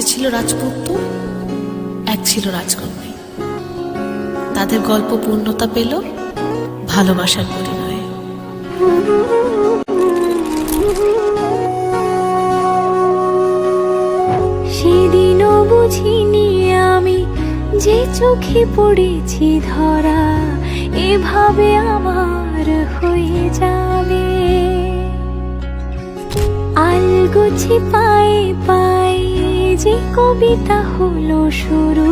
ছিল রাজপুত্র, এক ছিল রাজকন্যা। তাদের গল্প পূর্ণতা পেল ভালোবাসার পরিণয়ে। সেদিনও বুঝিনি আমি যে চোখে পড়েছি ধরা, এভাবে আমার হয়ে যাবে। আলগোছে পায়ে পায়ে যে কবিতা হলো শুরু,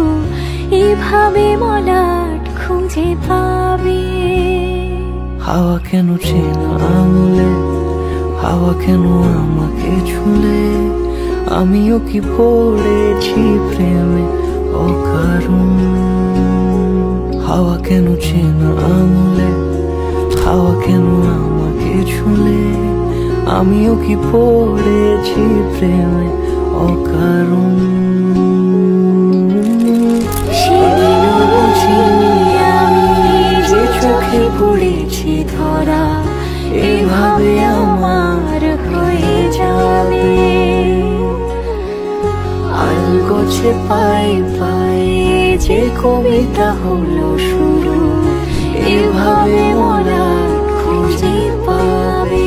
এভাবে মলাট খুঁজে পাবে। হাওয়া কেন চেনা আঙুলে, হাওয়া কেন আমাকে ছুলে, আমিও কি পড়েছি প্রেমে অকারণ। হাওয়া কেন চেনা আঙুলে, হাওয়া কেন আমাকে ছুলে, আমিও কি পড়েছি প্রেমে অকারণ। সেদিনও বুঝিনি আমি যে চোখে পড়েছি ধরা, এভাবে আমার হয়ে যাবে। আলগোছে পায়ে পায়ে যে কবিতা হলো শুরু, এভাবে মোরা খুঁজে পাবে।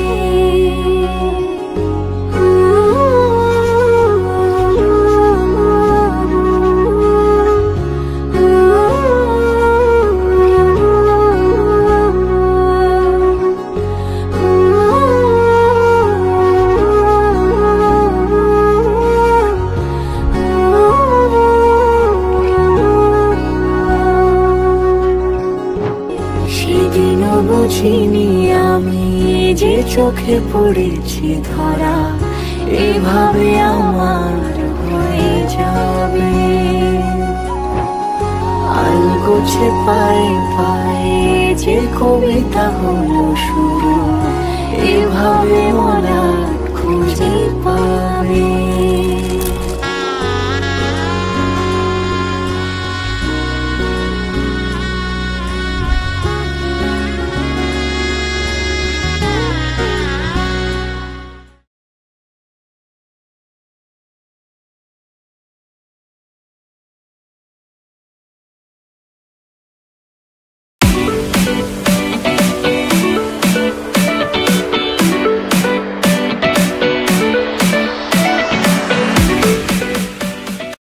সেদিনও বুঝিনি আমি যে চোখে পড়েছি ধরা, এভাবে আমার হয়ে যাবে। আলগোছে পায়ে পায়ে যে কবিতা হলো শুরু, এভাবে